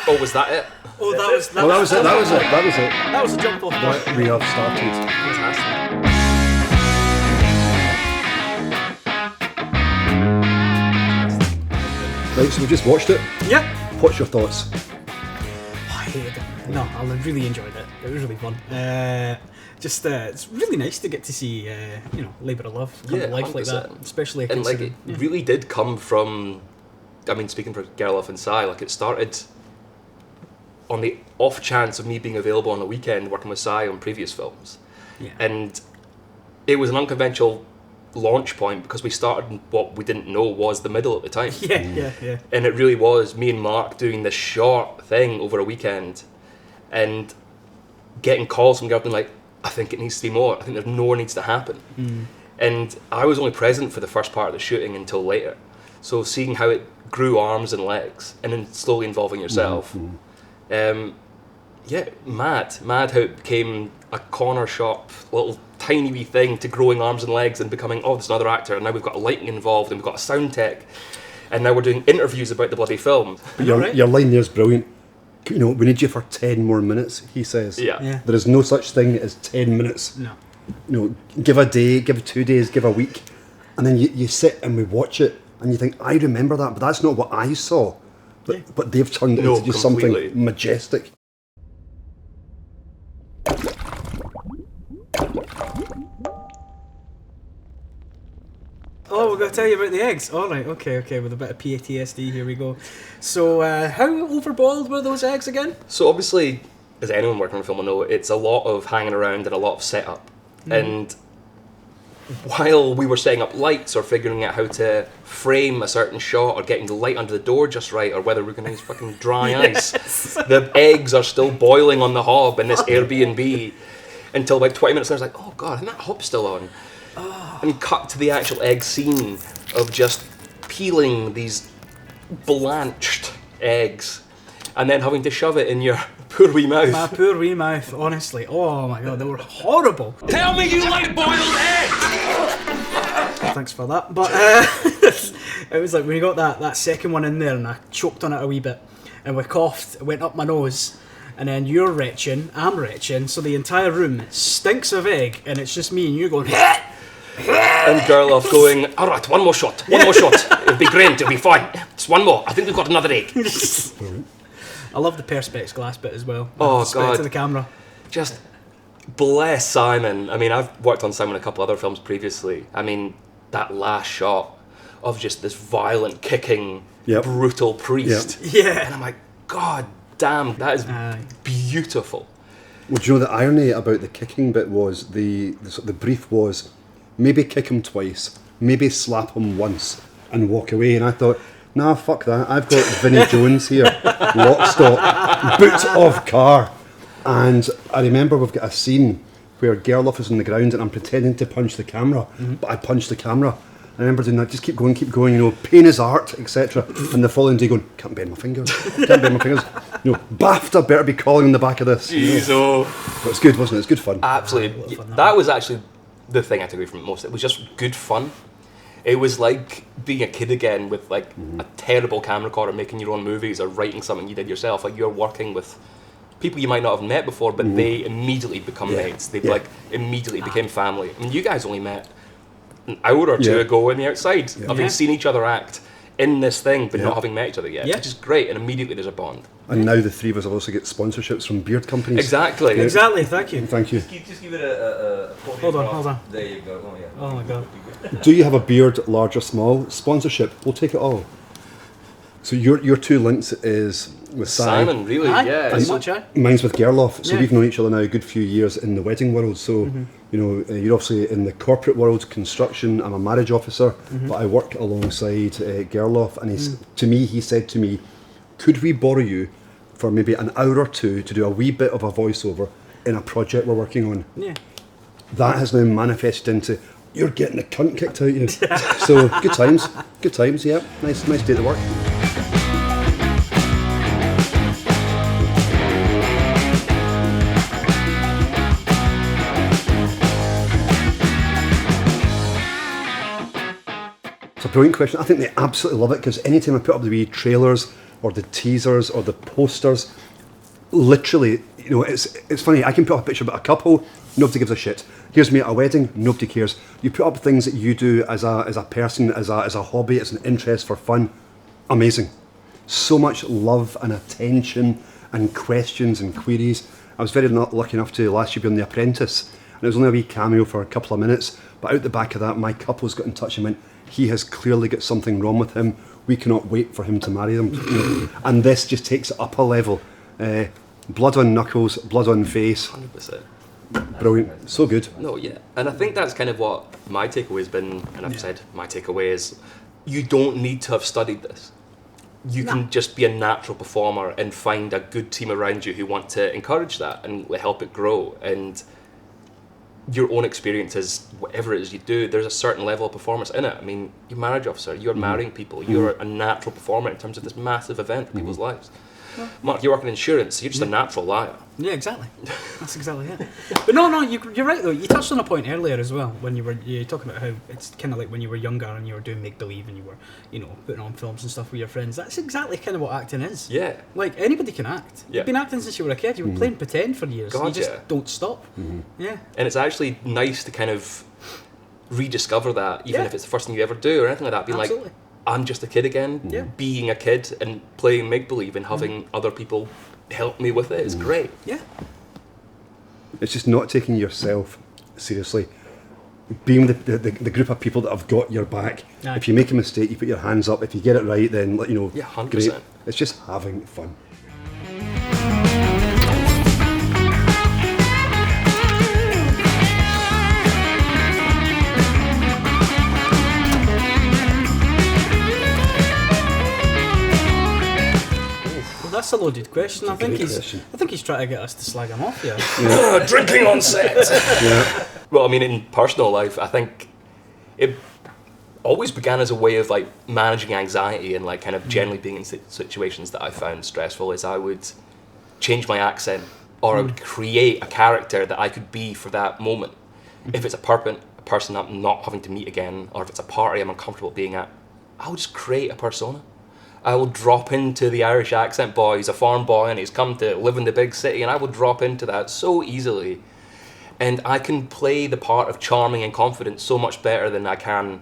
Oh, was that it? Oh, that was it. That was it. That was a jump off. That we have started. Fantastic. Right, so we just watched it. Yeah. What's your thoughts? I hated it. No, I really enjoyed it. It was really fun. It's really nice to get to see, labour of love come to life like that, especially and like it really did come from. I mean, speaking for Gerlof and Si, like it started on the off chance of me being available on the weekend working with Si on previous films, and it was an unconventional launch point because we started in what we didn't know was the middle at the time. Yeah. And it really was me and Mark doing this short thing over a weekend and getting calls from girls being like, I think it needs to be more. I think there's more needs to happen. And I was only present for the first part of the shooting until later. So seeing how it grew arms and legs and then slowly involving yourself. Mad how it became a corner shop, little tiny wee thing to growing arms and legs and becoming, there's another actor, and now we've got lighting involved and we've got a sound tech, and now we're doing interviews about the bloody film. But your line there is brilliant. We need you for 10 more minutes, he says. Yeah. There is no such thing as 10 minutes. No. Give a day, give 2 days, give a week, and then you sit and we watch it and you think, I remember that, but that's not what I saw. But they've turned it into just something majestic. Oh, we're going to tell you about the eggs. All right, okay, with a bit of PTSD, here we go. So, how overboiled were those eggs again? So obviously, as anyone working on a film will know, it's a lot of hanging around and a lot of setup. And while we were setting up lights or figuring out how to frame a certain shot or getting the light under the door just right or whether we're going to use fucking dry ice, the eggs are still boiling on the hob in this Airbnb until about 20 minutes later, I was like, oh god, and that hob's still on. And cut to the actual egg scene of just peeling these blanched eggs and then having to shove it in your poor wee mouth. My poor wee mouth, honestly. Oh my god, they were horrible. Tell me you like boiled eggs! Thanks for that. But it was like when you got that second one in there and I choked on it a wee bit and we coughed, it went up my nose. And then you're retching, I'm retching, so the entire room stinks of egg and it's just me and you going and Gerlof going, alright, one more shot, it'll be great, it'll be fine, just one more, I think we've got another egg. I love the Perspex glass bit as well. Oh god, to god, the camera. just bless Simon. I mean, I've worked on Simon a couple other films previously. I mean, that last shot of just this violent kicking brutal priest, and I'm like, god damn, that is beautiful. Well, do you know the irony about the kicking bit was the brief was maybe kick him twice, maybe slap him once and walk away. And I thought, nah, fuck that. I've got Vinnie Jones here, lock, stock, boot of car. And I remember we've got a scene where Gerlof is on the ground and I'm pretending to punch the camera, but I punched the camera. I remember doing that, just keep going, pain is art, etc. And the following day going, can't bend my fingers. BAFTA better be calling in the back of this. Jeez, But it's good, wasn't it? It's good fun. Absolutely. That was actually the thing I took away from it most. It was just good fun. It was like being a kid again with like a terrible camera recorder, making your own movies or writing something you did yourself. Like you're working with people you might not have met before, but they immediately become mates. They immediately became family. I mean, you guys only met an hour or two ago in the outside, having seen each other act in this thing, but not having met each other yet, which is great, and immediately there's a bond. And now the three of us have also get sponsorships from beard companies. Exactly. Exactly, thank you. Thank you. Just give it a Hold on. There you go. Oh, yeah. Oh my god. Do you have a beard, large or small? Sponsorship, we'll take it all. So your two links is with Simon, really, Pretty much, Mine's with Gerlof. So we've known each other now a good few years in the wedding world. So, you're obviously in the corporate world, construction. I'm a marriage officer, but I work alongside Gerlof. And he said to me, could we borrow you for maybe an hour or two to do a wee bit of a voiceover in a project we're working on? Yeah. That has now manifested into, you're getting the cunt kicked out of you. So, good times, yeah. Nice day to work. It's a brilliant question. I think they absolutely love it because anytime I put up the wee trailers or the teasers or the posters. Literally, it's funny. I can put up a picture about a couple, nobody gives a shit. Here's me at a wedding, nobody cares. You put up things that you do as a person, as a hobby, as an interest for fun. Amazing. So much love and attention and questions and queries. I was very not lucky enough to last year be on The Apprentice, and it was only a wee cameo for a couple of minutes, but out the back of that, my couples got in touch and went, he has clearly got something wrong with him. We cannot wait for him to marry them. And this just takes it up a level. Blood on knuckles, blood on face. 100%. Brilliant. So good. No, yeah. And I think that's kind of what my takeaway has been, and I've said my takeaway is, you don't need to have studied this. You can just be a natural performer and find a good team around you who want to encourage that and help it grow. And your own experiences, whatever it is you do, there's a certain level of performance in it. I mean, you're a marriage officer, you're marrying people, you're a natural performer in terms of this massive event in people's lives. Mark, you work in insurance, you're just a natural liar. Yeah, exactly. That's exactly it. But no, you're right though. You touched on a point earlier as well when you were talking about how it's kind of like when you were younger and you were doing make believe and you were, putting on films and stuff with your friends. That's exactly kind of what acting is. Yeah. Like anybody can act. Yeah. You've been acting since you were a kid. You've been playing pretend for years. God, you just yeah. don't stop. Yeah. And it's actually nice to kind of rediscover that, even if it's the first thing you ever do or anything like that. Being Absolutely. like, I'm just a kid again, being a kid and playing make-believe and having other people help me with it is great. Yeah. It's just not taking yourself seriously. Being the group of people that have got your back. Aye. If you make a mistake, you put your hands up. If you get it right, then Yeah, 100%. great. It's just having fun. That's a loaded question. I think great question. he's trying to get us to slag him off here. Drinking on set. Yeah. Well, I mean, in personal life, I think it always began as a way of like managing anxiety and like kind of generally being in situations that I found stressful. Is I would change my accent or I would create a character that I could be for that moment. If it's a person I'm not having to meet again, or if it's a party I'm uncomfortable being at, I would just create a persona. I will drop into the Irish accent boy. He's a farm boy and he's come to live in the big city, and I will drop into that so easily. And I can play the part of charming and confident so much better than I can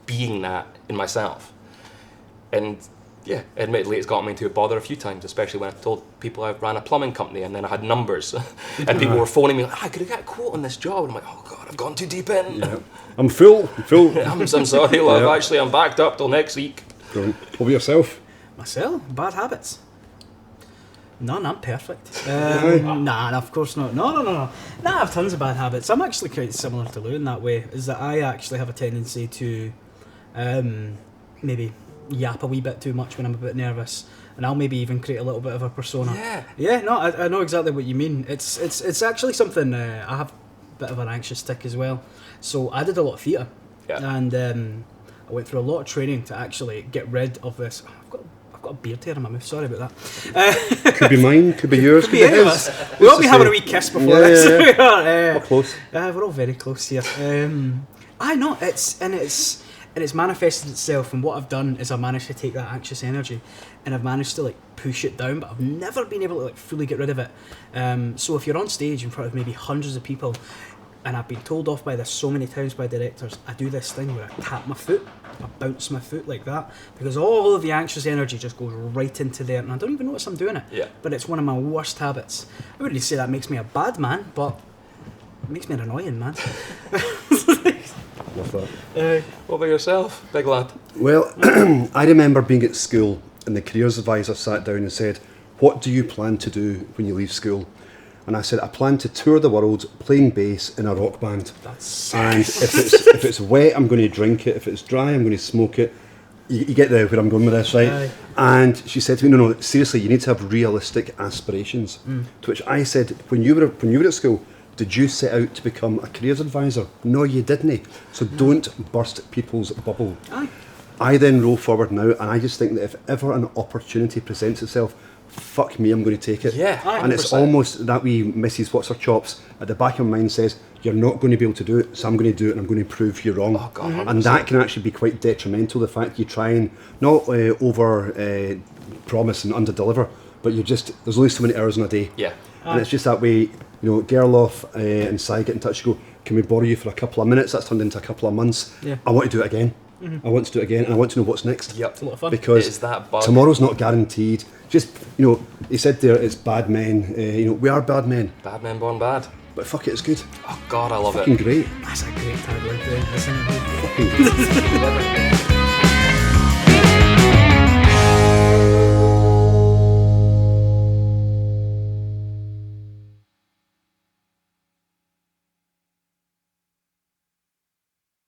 being that in myself. And yeah, admittedly it's got me into a bother a few times, especially when I told people I ran a plumbing company and then I had numbers and people were phoning me like, I could have got a quote on this job, and I'm like, oh god, I've gone too deep in. Yeah. I'm full. I'm sorry, love, actually I'm backed up till next week. Brilliant. What about yourself? Myself? Bad habits? None, I'm perfect. Nah, of course not. No. Nah, I have tons of bad habits. I'm actually quite similar to Lou in that way, is that I actually have a tendency to maybe yap a wee bit too much when I'm a bit nervous, and I'll maybe even create a little bit of a persona. Yeah, no, I know exactly what you mean. It's actually something, I have a bit of an anxious tick as well. So I did a lot of theatre, and I went through a lot of training to actually get rid of this. I've got a beard hair in my mouth, sorry about that. Could be mine, could be yours, could be his. We'll all be having a wee kiss before this. We're close. We're all very close here. I know, it's manifested itself, and what I've done is I've managed to take that anxious energy and I've managed to like push it down, but I've never been able to like fully get rid of it. So if you're on stage in front of maybe hundreds of people, and I've been told off by this so many times by directors, I do this thing where I tap my foot, I bounce my foot like that, because all of the anxious energy just goes right into there, and I don't even notice I'm doing it. Yeah. But it's one of my worst habits. I wouldn't say that makes me a bad man, but it makes me an annoying man. Love that. What about yourself, big lad? Well, I remember being at school and the careers advisor sat down and said, what do you plan to do when you leave school? And I said, I plan to tour the world playing bass in a rock band. That's And if it's wet, I'm going to drink it. If it's dry, I'm going to smoke it. You get where I'm going with this, right? Aye. And she said to me, no, seriously, you need to have realistic aspirations. To which I said, when you were at school, did you set out to become a careers advisor? No, you didn't. So don't burst people's bubble. Aye. I then roll forward now, and I just think that if ever an opportunity presents itself, fuck me, I'm going to take it. Yeah, And it's 100%. almost that wee Mrs. What's Her Chops at the back of my mind says, you're not going to be able to do it, so I'm going to do it and I'm going to prove you wrong. Oh, God, And that can actually be quite detrimental, the fact you try and not over promise and under deliver, but there's only so many hours in a day. Yeah. And it's just that way, Gerlof and Si get in touch and go, can we borrow you for a couple of minutes? That's turned into a couple of months. Yeah. I want to do it again. I want to do it again, and I want to know what's next. Yep. It's a lot of fun. Because It is that bug. tomorrow's not guaranteed. Just, he said there, it's bad men. We are bad men, Bad men born bad. but fuck it, it's good. Oh God, I love Fucking it. great. That's a great tagline. Fucking great.